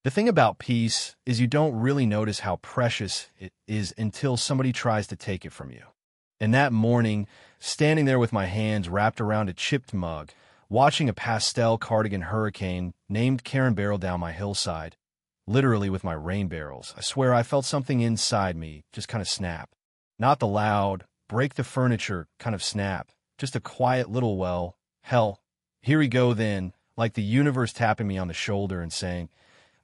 The thing about peace is you don't really notice how precious it is until somebody tries to take it from you. And that morning, standing there with my hands wrapped around a chipped mug, watching a pastel cardigan hurricane named Karen barrel down my hillside, literally with my rain barrels, I swear I felt something inside me just kind of snap. Not the loud, break the furniture kind of snap, just a quiet little, well, hell, here we go then, like the universe tapping me on the shoulder and saying,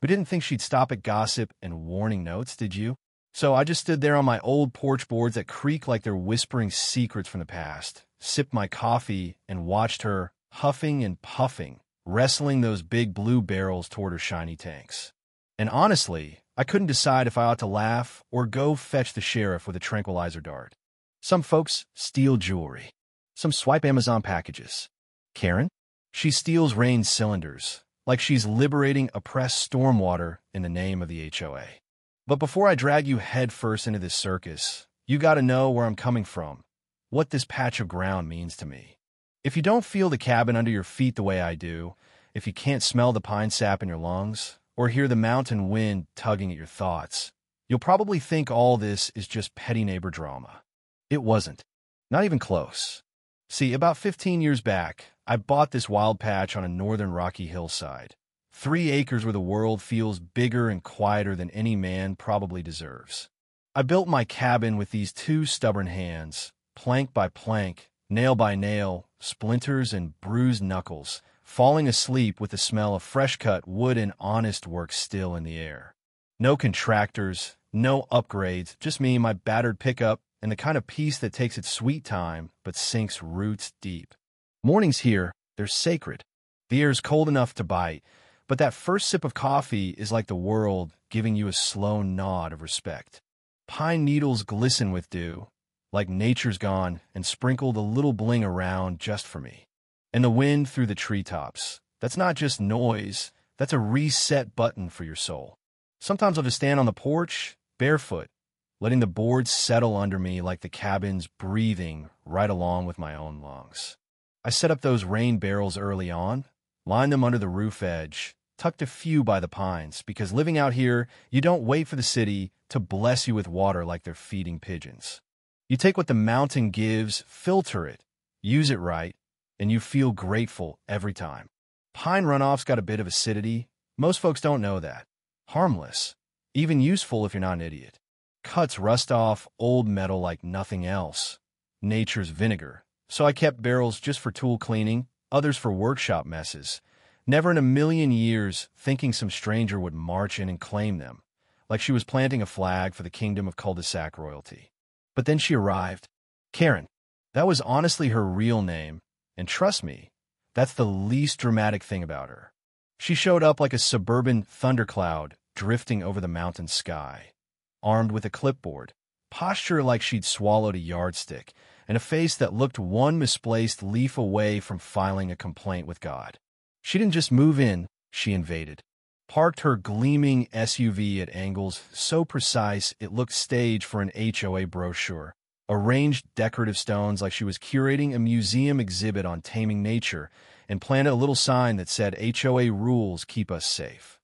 "We didn't think she'd stop at gossip and warning notes, did you?" So I just stood there on my old porch boards that creak like they're whispering secrets from the past, sipped my coffee, and watched her, huffing and puffing, wrestling those big blue barrels toward her shiny tanks. And honestly, I couldn't decide if I ought to laugh or go fetch the sheriff with a tranquilizer dart. Some folks steal jewelry. Some swipe Amazon packages. Karen? She steals rain cylinders, like she's liberating oppressed stormwater in the name of the HOA. But before I drag you headfirst into this circus, you gotta know where I'm coming from, what this patch of ground means to me. If you don't feel the cabin under your feet the way I do, if you can't smell the pine sap in your lungs, or hear the mountain wind tugging at your thoughts, you'll probably think all this is just petty neighbor drama. It wasn't. Not even close. See, about 15 years back, I bought this wild patch on a northern rocky hillside. 3 acres where the world feels bigger and quieter than any man probably deserves. I built my cabin with these 2 stubborn hands, plank by plank, nail by nail, splinters and bruised knuckles, falling asleep with the smell of fresh-cut wood and honest work still in the air. No contractors, no upgrades, just me, my battered pickup, and the kind of peace that takes its sweet time but sinks roots deep. Mornings here, they're sacred. The air's cold enough to bite, but that first sip of coffee is like the world giving you a slow nod of respect. Pine needles glisten with dew, like nature's gone and sprinkled a little bling around just for me. And the wind through the treetops, that's not just noise, that's a reset button for your soul. Sometimes I'll just stand on the porch, barefoot, letting the boards settle under me like the cabin's breathing right along with my own lungs. I set up those rain barrels early on, lined them under the roof edge, tucked a few by the pines, because living out here, you don't wait for the city to bless you with water like they're feeding pigeons. You take what the mountain gives, filter it, use it right, and you feel grateful every time. Pine runoff's got a bit of acidity. Most folks don't know that. Harmless. Even useful if you're not an idiot. Cuts rust off old metal like nothing else. Nature's vinegar. So I kept barrels just for tool cleaning, others for workshop messes. Never in a million years thinking some stranger would march in and claim them, like she was planting a flag for the kingdom of cul-de-sac royalty. But then she arrived. Karen. That was honestly her real name, and trust me, that's the least dramatic thing about her. She showed up like a suburban thundercloud drifting over the mountain sky, armed with a clipboard, posture like she'd swallowed a yardstick, and a face that looked one misplaced leaf away from filing a complaint with God. She didn't just move in, she invaded. Parked her gleaming SUV at angles so precise it looked staged for an HOA brochure. Arranged decorative stones like she was curating a museum exhibit on taming nature, and planted a little sign that said HOA rules keep us safe.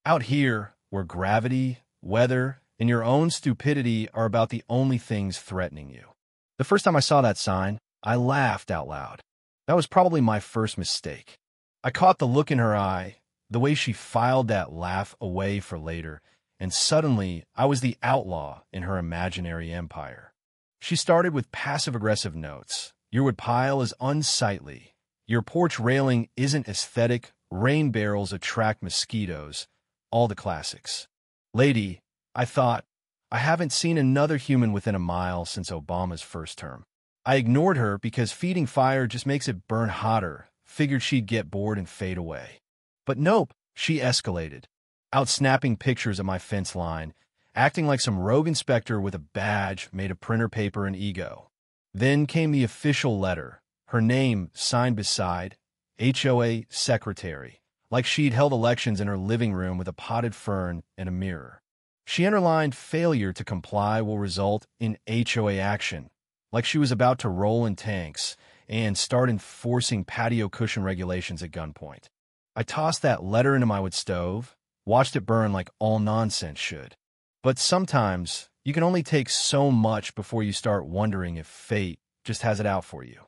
Out here, where gravity, weather, and your own stupidity are about the only things threatening you. The first time I saw that sign, I laughed out loud. That was probably my first mistake. I caught the look in her eye, the way she filed that laugh away for later, and suddenly I was the outlaw in her imaginary empire. She started with passive-aggressive notes. Your wood pile is unsightly. Your porch railing isn't aesthetic. Rain barrels attract mosquitoes. All the classics. Lady, I thought, I haven't seen another human within a mile since Obama's first term. I ignored her because feeding fire just makes it burn hotter. Figured she'd get bored and fade away. But nope, she escalated, out snapping pictures of my fence line, acting like some rogue inspector with a badge made of printer paper and ego. Then came the official letter, her name signed beside, HOA Secretary, like she'd held elections in her living room with a potted fern and a mirror. She underlined failure to comply will result in HOA action, like she was about to roll in tanks and start enforcing patio cushion regulations at gunpoint. I tossed that letter into my wood stove, watched it burn like all nonsense should. But sometimes you can only take so much before you start wondering if fate just has it out for you.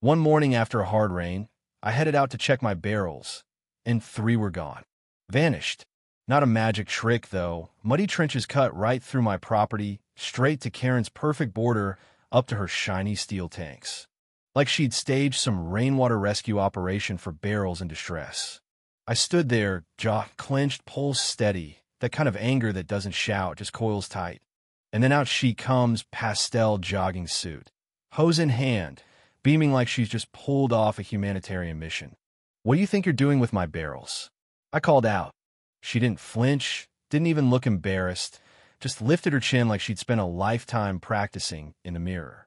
One morning after a hard rain, I headed out to check my barrels, and 3 were gone. Vanished. Not a magic trick, though. Muddy trenches cut right through my property, straight to Karen's perfect border, up to her shiny steel tanks. Like she'd staged some rainwater rescue operation for barrels in distress. I stood there, jaw clenched, pulse steady, that kind of anger that doesn't shout, just coils tight. And then out she comes, pastel jogging suit, hose in hand, beaming like she's just pulled off a humanitarian mission. "What do you think you're doing with my barrels?" I called out. She didn't flinch, didn't even look embarrassed, just lifted her chin like she'd spent a lifetime practicing in the mirror.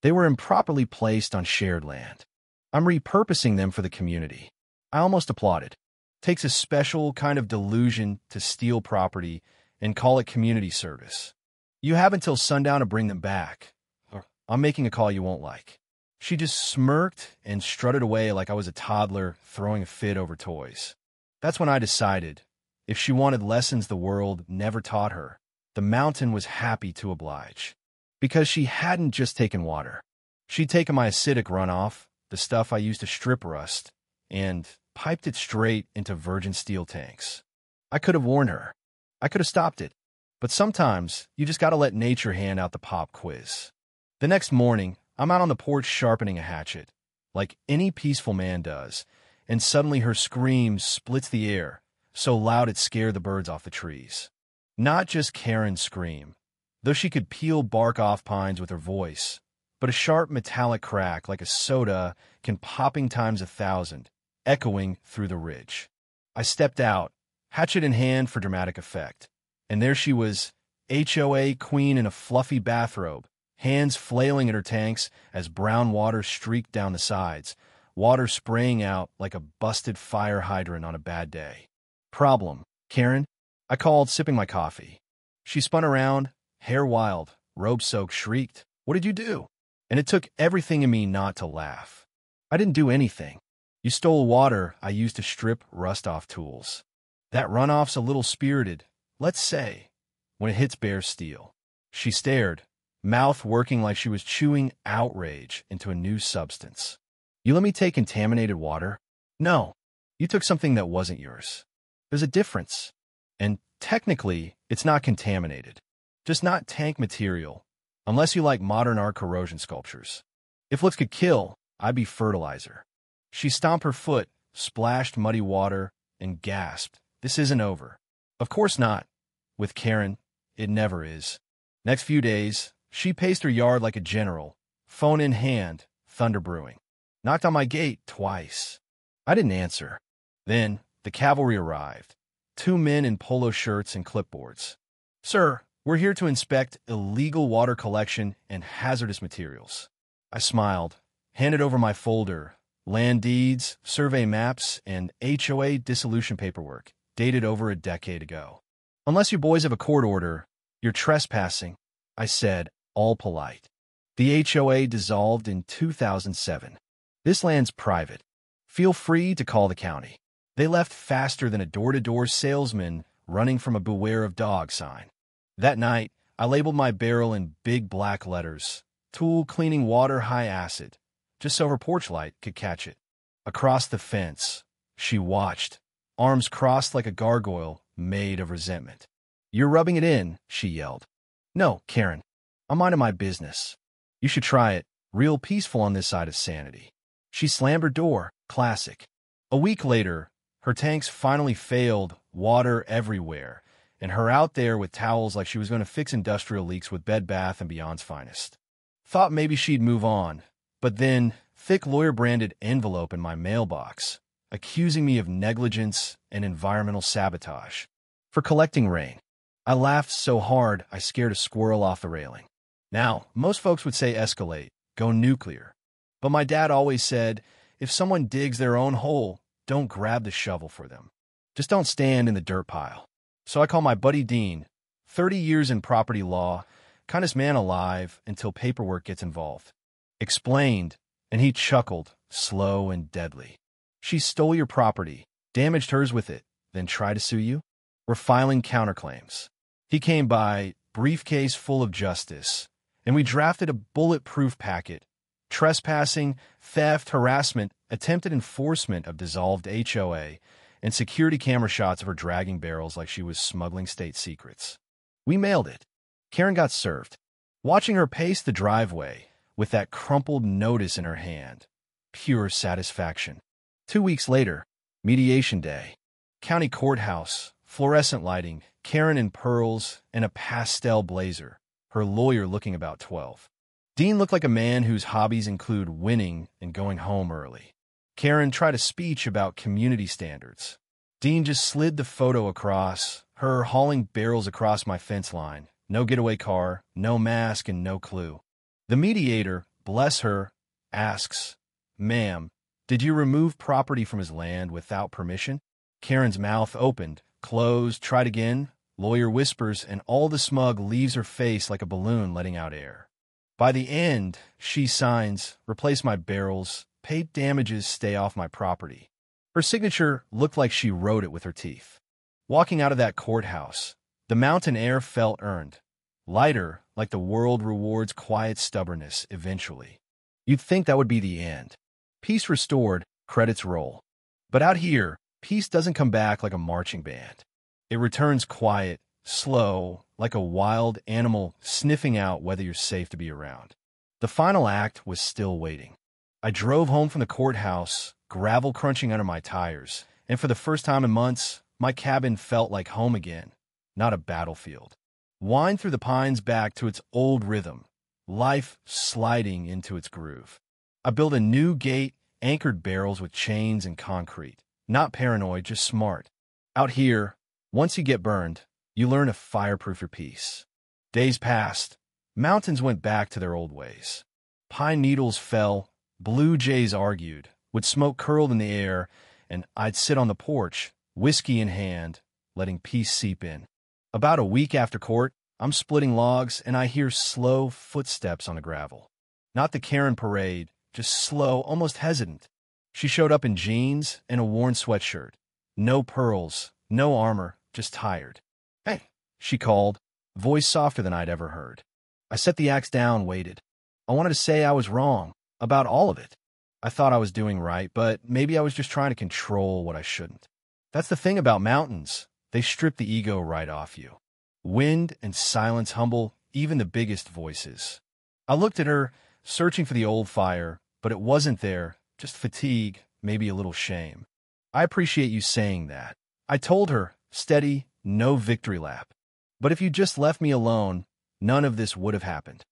"They were improperly placed on shared land. I'm repurposing them for the community." I almost applauded. Takes a special kind of delusion to steal property and call it community service. "You have until sundown to bring them back, or I'm making a call you won't like." She just smirked and strutted away like I was a toddler throwing a fit over toys. That's when I decided, if she wanted lessons the world never taught her, the mountain was happy to oblige. Because she hadn't just taken water. She'd taken my acidic runoff, the stuff I used to strip rust, and piped it straight into virgin steel tanks. I could have warned her. I could have stopped it. But sometimes, you just gotta let nature hand out the pop quiz. The next morning, I'm out on the porch sharpening a hatchet, like any peaceful man does, and suddenly her scream splits the air, so loud it scared the birds off the trees. Not just Karen's scream, though she could peel bark off pines with her voice, but a sharp metallic crack like a soda can popping times 1,000, echoing through the ridge. I stepped out, hatchet in hand for dramatic effect, and there she was, HOA queen in a fluffy bathrobe, hands flailing at her tanks as brown water streaked down the sides, water spraying out like a busted fire hydrant on a bad day. "Problem, Karen?" I called, sipping my coffee. She spun around, hair wild, robe-soaked, shrieked, "What did you do?" And it took everything in me not to laugh. "I didn't do anything. You stole water I used to strip rust off tools. That runoff's a little spirited, let's say, when it hits bare steel." She stared, mouth working like she was chewing outrage into a new substance. "You let me take contaminated water?" "No. You took something that wasn't yours. There's a difference. And technically, it's not contaminated. Just not tank material, unless you like modern art corrosion sculptures. If looks could kill, I'd be fertilizer." She stomped her foot, splashed muddy water, and gasped, "This isn't over." Of course not. With Karen, it never is. Next few days, she paced her yard like a general, phone in hand, thunder brewing. Knocked on my gate twice. I didn't answer. Then, the cavalry arrived. 2 men in polo shirts and clipboards. "Sir, we're here to inspect illegal water collection and hazardous materials." I smiled, handed over my folder, land deeds, survey maps, and HOA dissolution paperwork, dated over a decade ago. "Unless you boys have a court order, you're trespassing," I said, all polite. "The HOA dissolved in 2007. This land's private. Feel free to call the county." They left faster than a door-to-door salesman running from a "Beware of Dog" sign. That night, I labeled my barrel in big black letters, "Tool cleaning water high acid," just so her porch light could catch it. Across the fence, she watched, arms crossed like a gargoyle made of resentment. "You're rubbing it in," she yelled. "No, Karen. I'm minding my business. You should try it. Real peaceful on this side of sanity." She slammed her door. Classic. A week later, her tanks finally failed, water everywhere, and her out there with towels like she was going to fix industrial leaks with Bed Bath & Beyond's finest. Thought maybe she'd move on, but then, thick lawyer-branded envelope in my mailbox, accusing me of negligence and environmental sabotage for collecting rain. I laughed so hard I scared a squirrel off the railing. Now, most folks would say escalate, go nuclear. But my dad always said, if someone digs their own hole, don't grab the shovel for them. Just don't stand in the dirt pile. So I call my buddy Dean, 30 years in property law, kindest man alive until paperwork gets involved. Explained, and he chuckled, slow and deadly. "She stole your property, damaged hers with it, then tried to sue you? were filing counterclaims. He came by, briefcase full of justice, and we drafted a bulletproof packet: trespassing, theft, harassment, attempted enforcement of dissolved HOA, and security camera shots of her dragging barrels like she was smuggling state secrets. We mailed it. Karen got served. Watching her pace the driveway with that crumpled notice in her hand, pure satisfaction. 2 weeks later, mediation day. County courthouse, fluorescent lighting, Karen in pearls and a pastel blazer, her lawyer looking about 12. Dean looked like a man whose hobbies include winning and going home early. Karen tried a speech about community standards. Dean just slid the photo across, her hauling barrels across my fence line. No getaway car, no mask, and no clue. The mediator, bless her, asks, "Ma'am, did you remove property from his land without permission?" Karen's mouth opened, closed, tried again. Lawyer whispers, and all the smug leaves her face like a balloon letting out air. By the end, she signs, "Replace my barrels, pay damages, stay off my property." Her signature looked like she wrote it with her teeth. Walking out of that courthouse, the mountain air felt earned, lighter, like the world rewards quiet stubbornness eventually. You'd think that would be the end. Peace restored, credits roll. But out here, peace doesn't come back like a marching band. It returns quiet, slow, like a wild animal sniffing out whether you're safe to be around. The final act was still waiting. I drove home from the courthouse, gravel crunching under my tires, and for the first time in months, my cabin felt like home again, not a battlefield. Wind through the pines back to its old rhythm, life sliding into its groove. I built a new gate, anchored barrels with chains and concrete. Not paranoid, just smart. Out here, once you get burned, you learn to fireproof your peace. Days passed. Mountains went back to their old ways. Pine needles fell, blue jays argued, with smoke curled in the air, and I'd sit on the porch, whiskey in hand, letting peace seep in. About a week after court, I'm splitting logs, and I hear slow footsteps on the gravel. Not the Karen parade, just slow, almost hesitant. She showed up in jeans and a worn sweatshirt. No pearls, no armor, just tired. "Hey," she called, voice softer than I'd ever heard. I set the axe down, waited. I wanted to say I was wrong, about all of it. I thought I was doing right, but maybe I was just trying to control what I shouldn't. That's the thing about mountains. They strip the ego right off you. Wind and silence humble even the biggest voices. I looked at her, searching for the old fire, but it wasn't there, just fatigue, maybe a little shame. "I appreciate you saying that." I told her, steady, no victory lap. "But if you just left me alone, none of this would have happened."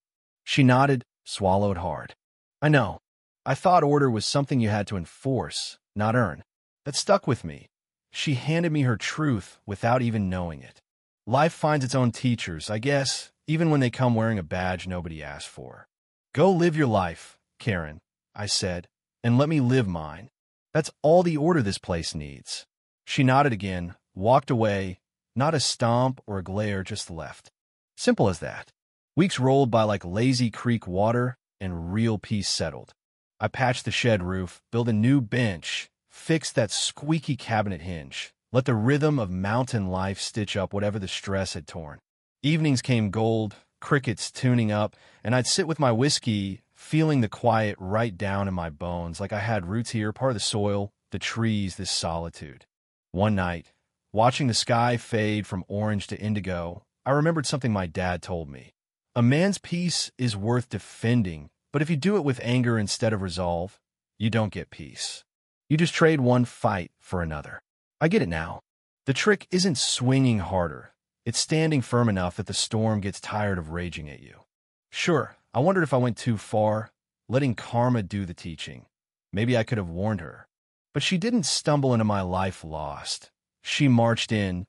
She nodded, swallowed hard. "I know. I thought order was something you had to enforce, not earn. That stuck with me." She handed me her truth without even knowing it. Life finds its own teachers, I guess, even when they come wearing a badge nobody asked for. "Go live your life, Karen," I said, "and let me live mine. That's all the order this place needs." She nodded again, walked away, not a stomp or a glare, just left. Simple as that. Weeks rolled by like lazy creek water, and real peace settled. I patched the shed roof, built a new bench, fixed that squeaky cabinet hinge, let the rhythm of mountain life stitch up whatever the stress had torn. Evenings came gold, crickets tuning up, and I'd sit with my whiskey, feeling the quiet right down in my bones, like I had roots here, part of the soil, the trees, this solitude. One night, watching the sky fade from orange to indigo, I remembered something my dad told me. A man's peace is worth defending, but if you do it with anger instead of resolve, you don't get peace. You just trade one fight for another. I get it now. The trick isn't swinging harder. It's standing firm enough that the storm gets tired of raging at you. Sure, I wondered if I went too far, letting karma do the teaching. Maybe I could have warned her. But she didn't stumble into my life lost. She marched in,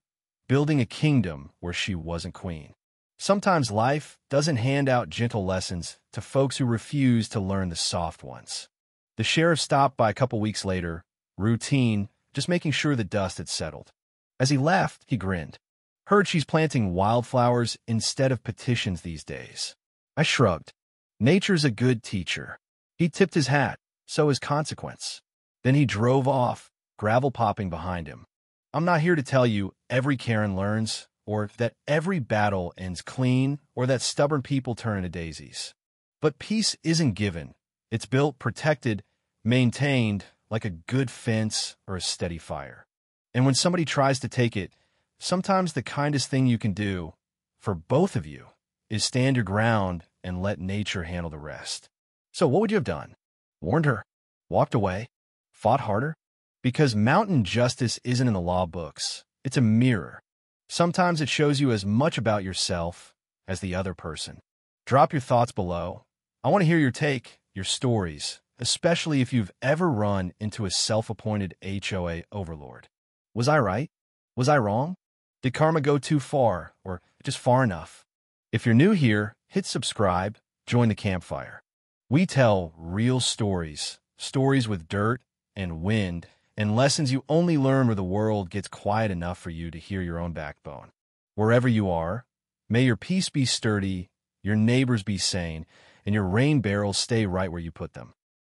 building a kingdom where she wasn't queen. Sometimes life doesn't hand out gentle lessons to folks who refuse to learn the soft ones. The sheriff stopped by a couple weeks later, routine, just making sure the dust had settled. As he left, he grinned. "Heard she's planting wildflowers instead of petitions these days." I shrugged. Nature's a good teacher. He tipped his hat, so his consequence. Then he drove off, gravel popping behind him. I'm not here to tell you every Karen learns, or that every battle ends clean, or that stubborn people turn into daisies. But peace isn't given. It's built, protected, maintained like a good fence or a steady fire. And when somebody tries to take it, sometimes the kindest thing you can do, for both of you, is stand your ground and let nature handle the rest. So what would you have done? Warned her? Walked away? Fought harder? Because mountain justice isn't in the law books. It's a mirror. Sometimes it shows you as much about yourself as the other person. Drop your thoughts below. I want to hear your take, your stories, especially if you've ever run into a self-appointed HOA overlord. Was I right? Was I wrong? Did karma go too far, or just far enough? If you're new here, hit subscribe, join the campfire. We tell real stories, stories with dirt and wind, and lessons you only learn where the world gets quiet enough for you to hear your own backbone. Wherever you are, may your peace be sturdy, your neighbors be sane, and your rain barrels stay right where you put them.